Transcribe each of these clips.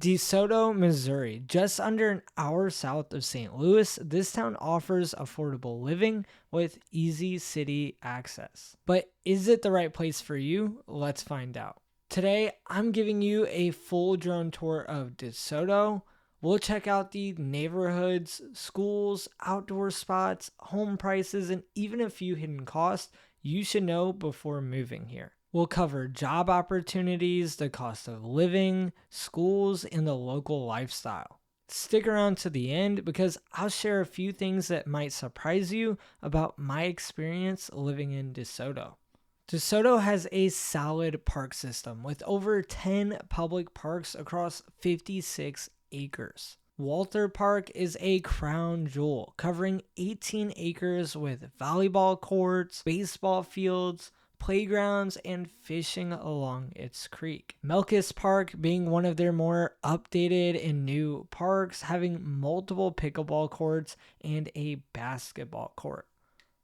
DeSoto, Missouri, just under an hour south of St. Louis, this town offers affordable living with easy city access. But is it the right place for you? Let's find out. Today, I'm giving you a full drone tour of DeSoto. We'll check out the neighborhoods, schools, outdoor spots, home prices, and even a few hidden costs you should know before moving here. We'll cover job opportunities, the cost of living, schools, and the local lifestyle. Stick around to the end because I'll share a few things that might surprise you about my experience living in DeSoto. DeSoto has a solid park system with over 10 public parks across 56 acres. Walter Park is a crown jewel covering 18 acres with volleyball courts, baseball fields, playgrounds, and fishing along its creek. Melkus Park being one of their more updated and new parks, having multiple pickleball courts and a basketball court.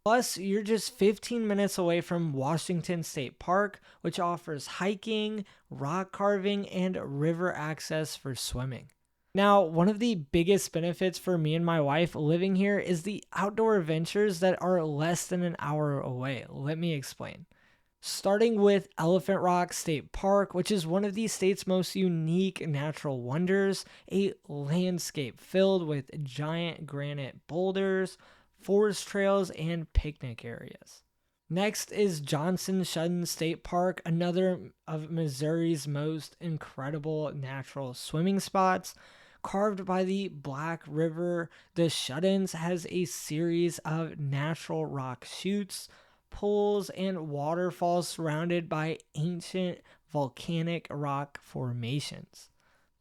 Plus, you're just 15 minutes away from Washington State Park, which offers hiking, rock carving, and river access for swimming. Now, one of the biggest benefits for me and my wife living here is the outdoor adventures that are less than an hour away. Let me explain. Starting with Elephant Rock State Park, which is one of the state's most unique natural wonders, a landscape filled with giant granite boulders, forest trails, and picnic areas. Next is Johnson-Shudden State Park, another of Missouri's most incredible natural swimming spots. Carved by the Black River, the Shut-ins has a series of natural rock chutes, pools, and waterfalls surrounded by ancient volcanic rock formations.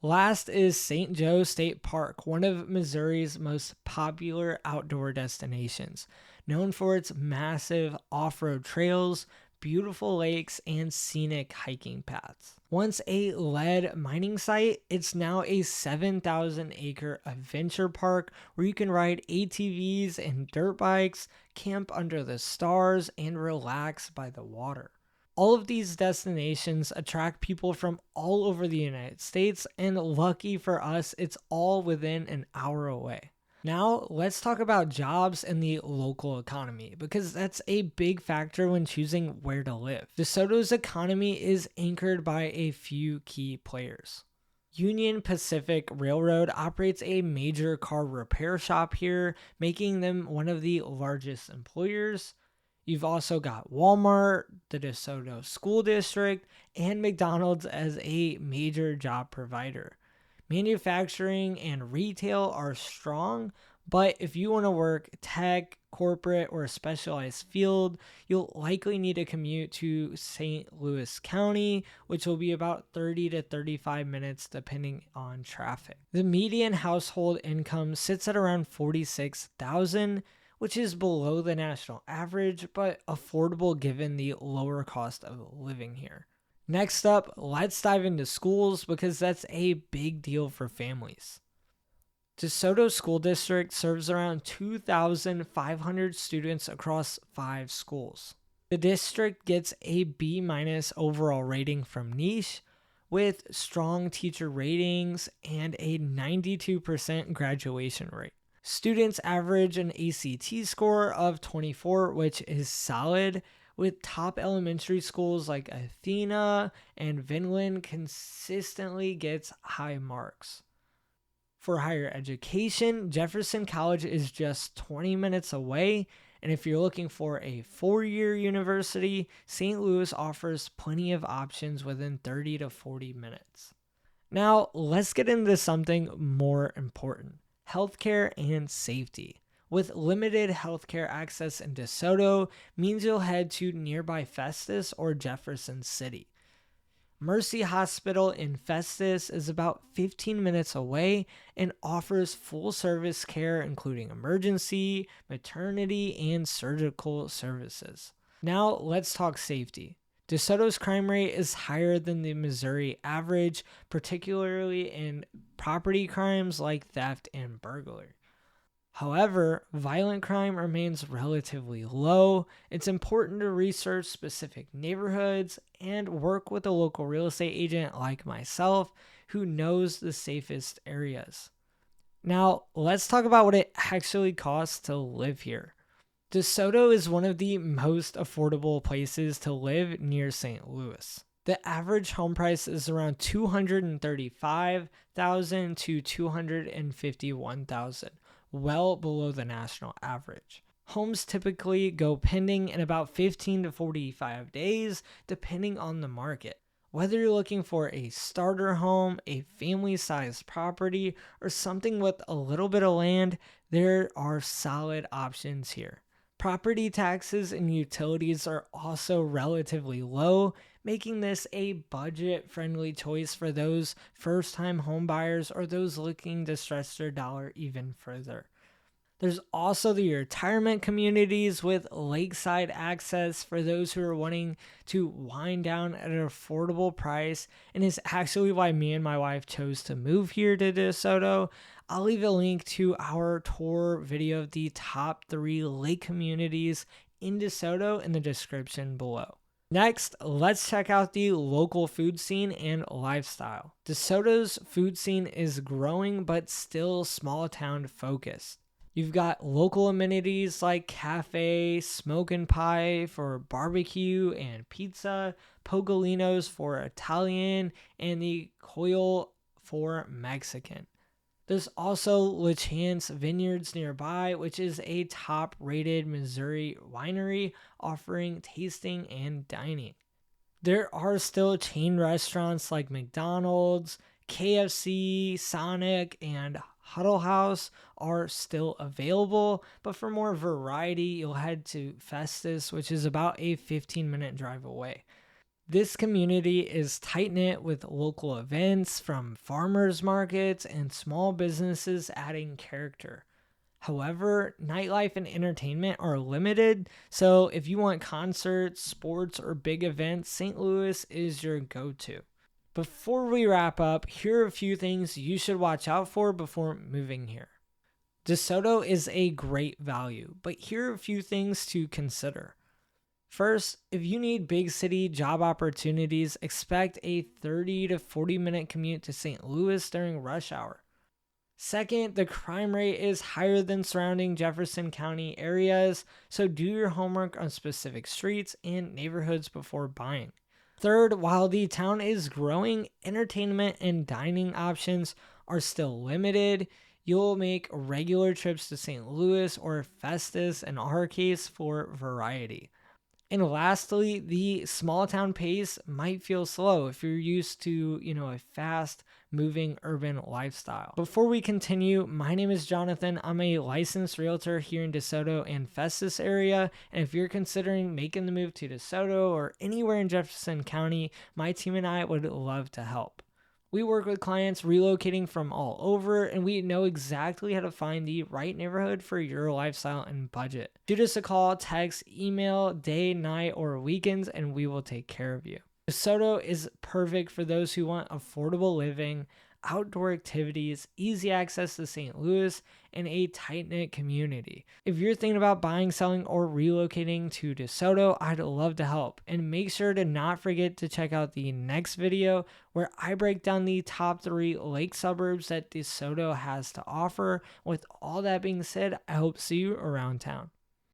Last is St. Joe State Park, one of Missouri's most popular outdoor destinations, known for its massive off-road trails, beautiful lakes, and scenic hiking paths. Once a lead mining site, it's now a 7,000-acre adventure park where you can ride ATVs and dirt bikes, camp under the stars, and relax by the water. All of these destinations attract people from all over the United States, and lucky for us, it's all within an hour away. Now, let's talk about jobs and the local economy, because that's a big factor when choosing where to live. DeSoto's economy is anchored by a few key players. Union Pacific Railroad operates a major car repair shop here, making them one of the largest employers. You've also got Walmart, the DeSoto School District, and McDonald's as a major job provider. Manufacturing and retail are strong, but if you want to work tech, corporate, or a specialized field, you'll likely need to commute to St. Louis County, which will be about 30 to 35 minutes depending on traffic. The median household income sits at around $46,000, which is below the national average, but affordable given the lower cost of living here. Next up, let's dive into schools because that's a big deal for families. DeSoto School District serves around 2,500 students across 5 schools. The district gets a B- overall rating from Niche, with strong teacher ratings and a 92% graduation rate. Students average an ACT score of 24, which is solid, with top elementary schools like Athena and Vinland consistently gets high marks. For higher education, Jefferson College is just 20 minutes away, and if you're looking for a 4-year university, St. Louis offers plenty of options within 30 to 40 minutes. Now, let's get into something more important: healthcare and safety. With limited healthcare access in DeSoto means you'll head to nearby Festus or Jefferson City. Mercy Hospital in Festus is about 15 minutes away and offers full service care including emergency, maternity, and surgical services. Now let's talk safety. DeSoto's crime rate is higher than the Missouri average, particularly in property crimes like theft and burglary. However, violent crime remains relatively low. It's important to research specific neighborhoods and work with a local real estate agent like myself who knows the safest areas. Now, let's talk about what it actually costs to live here. DeSoto is one of the most affordable places to live near St. Louis. The average home price is around $235,000 to $251,000, well below the national average. Homes typically go pending in about 15 to 45 days, depending on the market. Whether you're looking for a starter home, a family-sized property, or something with a little bit of land, there are solid options here. Property taxes and utilities are also relatively low, making this a budget-friendly choice for those first-time home buyers or those looking to stretch their dollar even further. There's also the retirement communities with lakeside access for those who are wanting to wind down at an affordable price, and is actually why me and my wife chose to move here to DeSoto. I'll leave a link to our tour video of the top 3 lake communities in DeSoto in the description below. Next, let's check out the local food scene and lifestyle. DeSoto's food scene is growing but still small town focused. You've got local amenities like cafe, smoke and pie for barbecue and pizza, Pogolinos for Italian, and the Coil for Mexican. There's also LeChance Vineyards nearby, which is a top-rated Missouri winery offering tasting and dining. There are still chain restaurants like McDonald's, KFC, Sonic, and Huddle House are still available, but for more variety, you'll head to Festus, which is about a 15-minute drive away. This community is tight-knit with local events from farmers markets and small businesses adding character. However, nightlife and entertainment are limited, so if you want concerts, sports, or big events, St. Louis is your go-to. Before we wrap up, here are a few things you should watch out for before moving here. DeSoto is a great value, but here are a few things to consider. First, if you need big city job opportunities, expect a 30 to 40 minute commute to St. Louis during rush hour. Second, the crime rate is higher than surrounding Jefferson County areas, so do your homework on specific streets and neighborhoods before buying. Third, while the town is growing, entertainment and dining options are still limited. You'll make regular trips to St. Louis or Festus in our case for variety. And lastly, the small town pace might feel slow if you're used to, a fast moving urban lifestyle. Before we continue, my name is Jonathan. I'm a licensed realtor here in DeSoto and Festus area. And if you're considering making the move to DeSoto or anywhere in Jefferson County, my team and I would love to help. We work with clients relocating from all over, and we know exactly how to find the right neighborhood for your lifestyle and budget. Shoot us a call, text, email, day, night, or weekends, and we will take care of you. DeSoto is perfect for those who want affordable living, outdoor activities, easy access to St. Louis, and a tight-knit community. If you're thinking about buying, selling, or relocating to DeSoto, I'd love to help. And make sure to not forget to check out the next video where I break down the top 3 lake suburbs that DeSoto has to offer. With all that being said, I hope to see you around town.